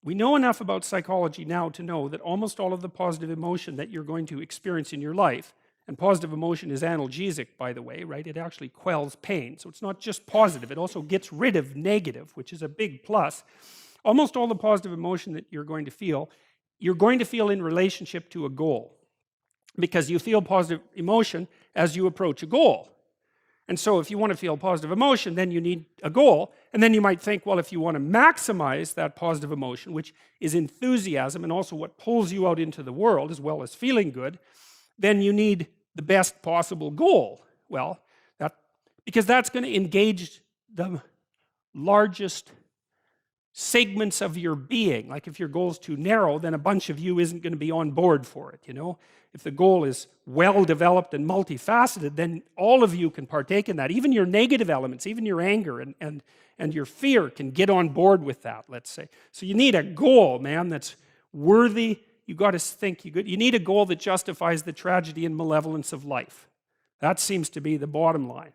We know enough about psychology now to know that almost all of the positive emotion that you're going to experience in your life, and positive emotion is analgesic, by the way, right? It actually quells pain. So it's not just positive, it also gets rid of negative, which is a big plus. Almost all the positive emotion that you're going to feel in relationship to a goal, because you feel positive emotion as you approach a goal. And so if you want to feel positive emotion, then you need a goal. And then you might think, well, if you want to maximize that positive emotion, which is enthusiasm and also what pulls you out into the world as well as feeling good, then you need the best possible goal. Well, because that's going to engage the largest segments of your being. Like if your goal is too narrow, then a bunch of you isn't going to be on board for it, you know? If the goal is well developed and multifaceted, then all of you can partake in that. Even your negative elements, even your anger and your fear can get on board with that, let's say. So you need a goal, man, that's worthy. You got to think, you need a goal that justifies the tragedy and malevolence of life. That seems to be the bottom line.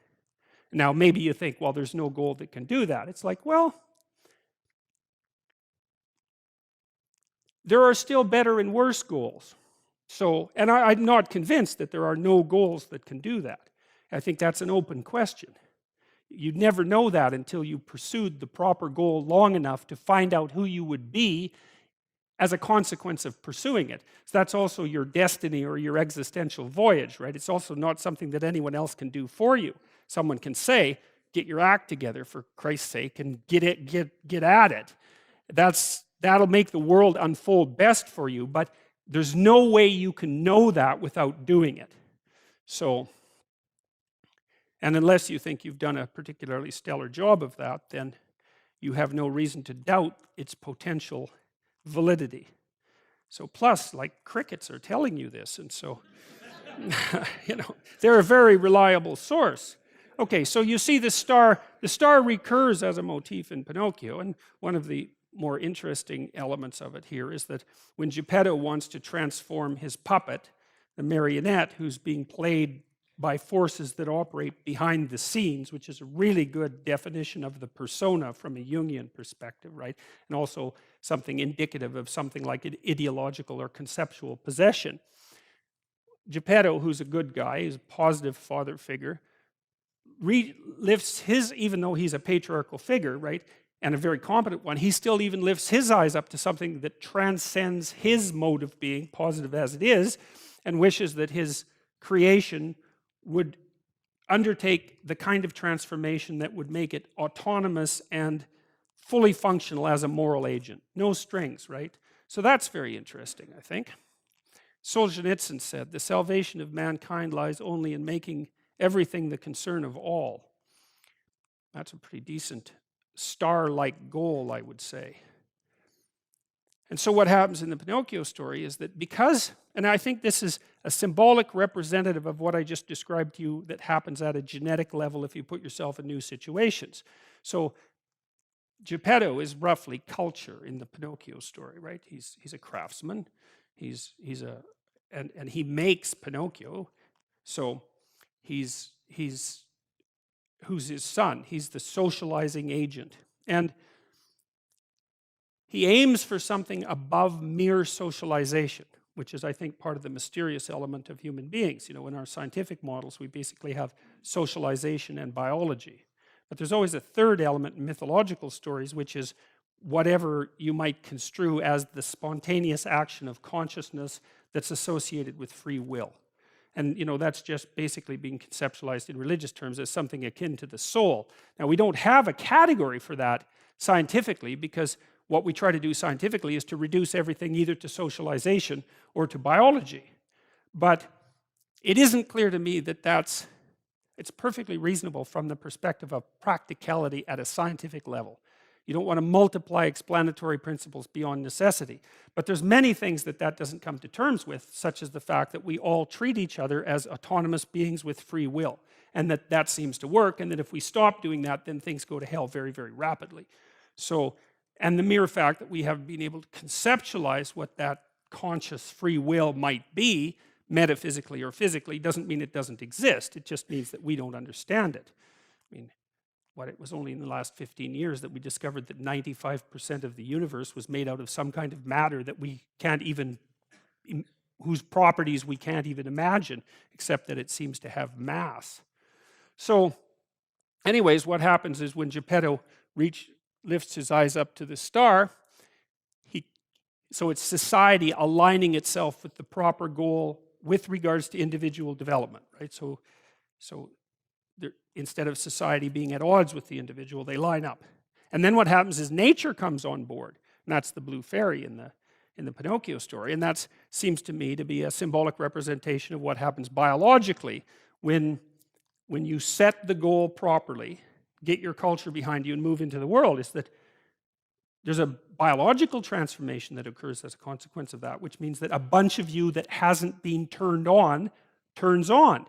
Now, maybe you think, well, there's no goal that can do that. It's like, well, there are still better and worse goals. So, and I'm not convinced that there are no goals that can do that. I think that's an open question. You'd never know that until you pursued the proper goal long enough to find out who you would be as a consequence of pursuing it. So that's also your destiny or your existential voyage, right? It's also not something that anyone else can do for you. Someone can say, get your act together for Christ's sake and get at it. That'll make the world unfold best for you, but there's no way you can know that without doing it. So, and unless you think you've done a particularly stellar job of that, then you have no reason to doubt its potential validity. So plus, like, crickets are telling you this, and so, you know, they're a very reliable source. Okay, so you see the star recurs as a motif in Pinocchio, and one of the more interesting elements of it here is that when Geppetto wants to transform his puppet, the marionette, who's being played by forces that operate behind the scenes, which is a really good definition of the persona from a Jungian perspective, right? And also something indicative of something like an ideological or conceptual possession. Geppetto, who's a good guy, he's a positive father figure, lifts his, even though he's a patriarchal figure, right, and a very competent one, he still even lifts his eyes up to something that transcends his mode of being, positive as it is, and wishes that his creation would undertake the kind of transformation that would make it autonomous and fully functional as a moral agent. No strings, right? So that's very interesting, I think. Solzhenitsyn said, the salvation of mankind lies only in making everything the concern of all. That's a pretty decent star-like goal, I would say. And so what happens in the Pinocchio story is that because, and I think this is a symbolic representative of what I just described to you that happens at a genetic level if you put yourself in new situations. So Geppetto is roughly culture in the Pinocchio story, right? He's a craftsman. And he makes Pinocchio. So he's who's his son? He's the socializing agent. And he aims for something above mere socialization, which is, I think, part of the mysterious element of human beings. You know, in our scientific models, we basically have socialization and biology. But there's always a third element in mythological stories, which is whatever you might construe as the spontaneous action of consciousness that's associated with free will. And, you know, that's just basically being conceptualized in religious terms as something akin to the soul. Now, we don't have a category for that scientifically, because what we try to do scientifically is to reduce everything either to socialization or to biology. But it isn't clear to me that it's perfectly reasonable from the perspective of practicality at a scientific level. You don't want to multiply explanatory principles beyond necessity. But there's many things that doesn't come to terms with, such as the fact that we all treat each other as autonomous beings with free will, and that seems to work, and that if we stop doing that, then things go to hell very, very rapidly. So, and the mere fact that we have been able to conceptualize what that conscious free will might be, metaphysically or physically, doesn't mean it doesn't exist. It just means that we don't understand it. I mean, it was only in the last 15 years that we discovered that 95% of the universe was made out of some kind of matter that we can't even, whose properties we can't even imagine, except that it seems to have mass. So anyways, what happens is when Geppetto lifts his eyes up to the star, so it's society aligning itself with the proper goal with regards to individual development, right? So instead of society being at odds with the individual, they line up. And then what happens is nature comes on board, and that's the blue fairy in the Pinocchio story, and that seems to me to be a symbolic representation of what happens biologically when you set the goal properly, get your culture behind you and move into the world, is that there's a biological transformation that occurs as a consequence of that, which means that a bunch of you that hasn't been turned on turns on.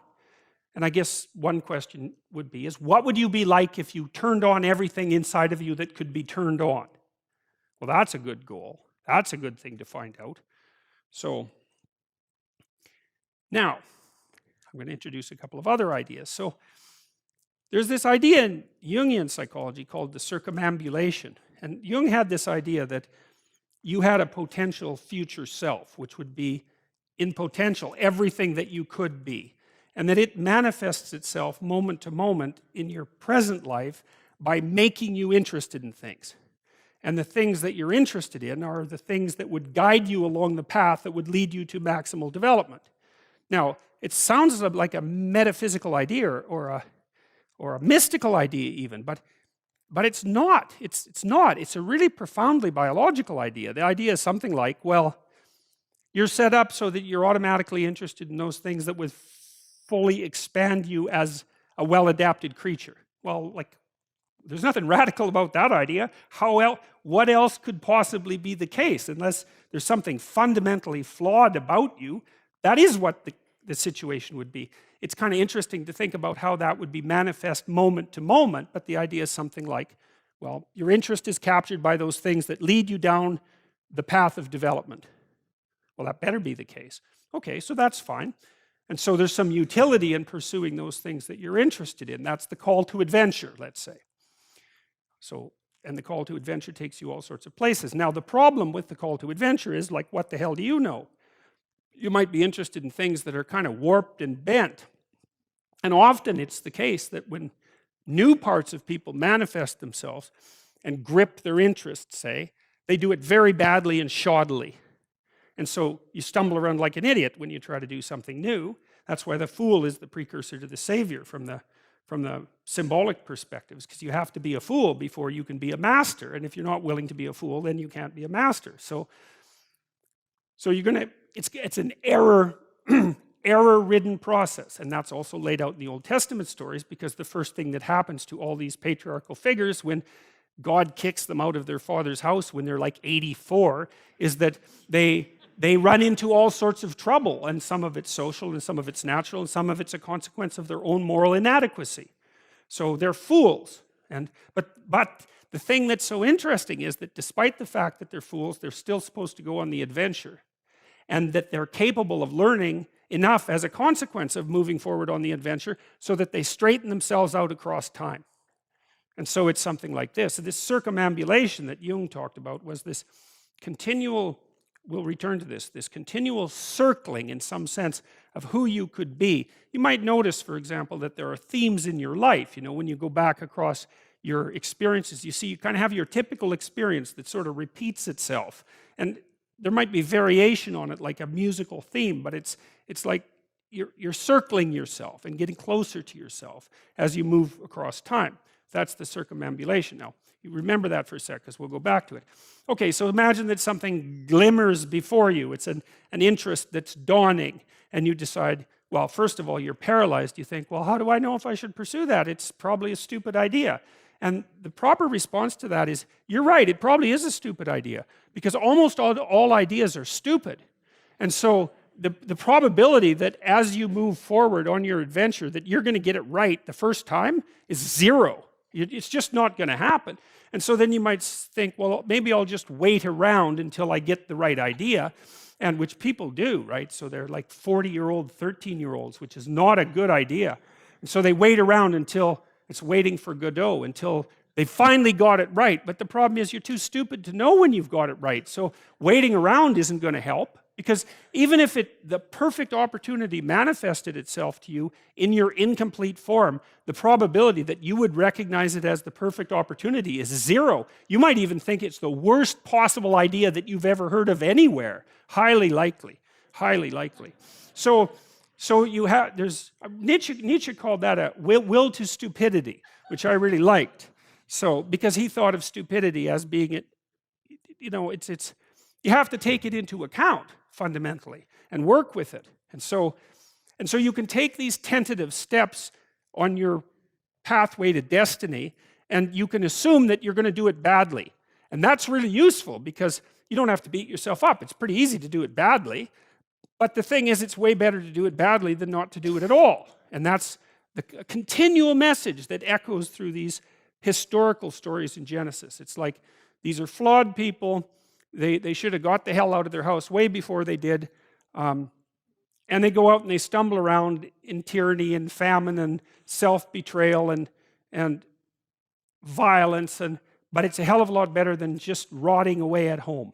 And I guess one question would be is, what would you be like if you turned on everything inside of you that could be turned on? Well, that's a good goal. That's a good thing to find out. So now, I'm going to introduce a couple of other ideas. So there's this idea in Jungian psychology called the circumambulation. And Jung had this idea that you had a potential future self, which would be in potential everything that you could be. And that it manifests itself moment to moment in your present life by making you interested in things. And the things that you're interested in are the things that would guide you along the path that would lead you to maximal development. Now, it sounds like a metaphysical idea or a mystical idea even, but it's not. It's not. It's a really profoundly biological idea. The idea is something like, well, you're set up so that you're automatically interested in those things that would fully expand you as a well-adapted creature. Well, like, there's nothing radical about that idea. What else could possibly be the case? Unless there's something fundamentally flawed about you, that is what the situation would be. It's kind of interesting to think about how that would be manifest moment to moment, but the idea is something like, well, your interest is captured by those things that lead you down the path of development. Well, that better be the case. Okay, so that's fine. And so there's some utility in pursuing those things that you're interested in. That's the call to adventure, let's say. So, and the call to adventure takes you all sorts of places. Now, the problem with the call to adventure is, like, what the hell do you know? You might be interested in things that are kind of warped and bent. And often it's the case that when new parts of people manifest themselves and grip their interests, say, they do it very badly and shoddily. And so you stumble around like an idiot when you try to do something new. That's why the fool is the precursor to the savior from the symbolic perspectives, because you have to be a fool before you can be a master. And if you're not willing to be a fool, then you can't be a master. So you're going to, it's an error-ridden process. And that's also laid out in the Old Testament stories, because the first thing that happens to all these patriarchal figures when God kicks them out of their father's house when they're like 84 is that they run into all sorts of trouble, and some of it's social and some of it's natural and some of it's a consequence of their own moral inadequacy. So they're fools. But the thing that's so interesting is that despite the fact that they're fools, they're still supposed to go on the adventure, and that they're capable of learning enough as a consequence of moving forward on the adventure so that they straighten themselves out across time. And so it's something like this. So this circumambulation that Jung talked about was this continual, we'll return to this continual circling in some sense of who you could be. You might notice, for example, that there are themes in your life. You know, when you go back across your experiences, you see you kind of have your typical experience that sort of repeats itself. And there might be variation on it, like a musical theme, but it's like you're circling yourself and getting closer to yourself as you move across time. That's the circumambulation. Now, you remember that for a sec, because we'll go back to it. Okay, so imagine that something glimmers before you. It's an interest that's dawning, and you decide, well, first of all, you're paralyzed. You think, well, how do I know if I should pursue that? It's probably a stupid idea. And the proper response to that is, you're right, it probably is a stupid idea, because almost all ideas are stupid. And so the probability that as you move forward on your adventure that you're going to get it right the first time is zero. It's just not going to happen. And so then you might think, well, maybe I'll just wait around until I get the right idea, and which people do, right? So they're like 40-year-old, 13-year-olds, which is not a good idea. And so they wait around until It's waiting for Godot until they finally got it right. But the problem is you're too stupid to know when you've got it right. So waiting around isn't going to help, because even if the perfect opportunity manifested itself to you in your incomplete form, the probability that you would recognize it as the perfect opportunity is zero. You might even think it's the worst possible idea that you've ever heard of anywhere. Highly likely. Highly likely. So you have, Nietzsche called that a will to stupidity, which I really liked. So, because he thought of stupidity as being, it's you have to take it into account fundamentally and work with it. And so you can take these tentative steps on your pathway to destiny, and you can assume that you're going to do it badly. And that's really useful, because you don't have to beat yourself up. It's pretty easy to do it badly. But the thing is, it's way better to do it badly than not to do it at all. And that's the continual message that echoes through these historical stories in Genesis. It's like, these are flawed people. They should have got the hell out of their house way before they did. And they go out and they stumble around in tyranny and famine and self-betrayal and violence. But it's a hell of a lot better than just rotting away at home.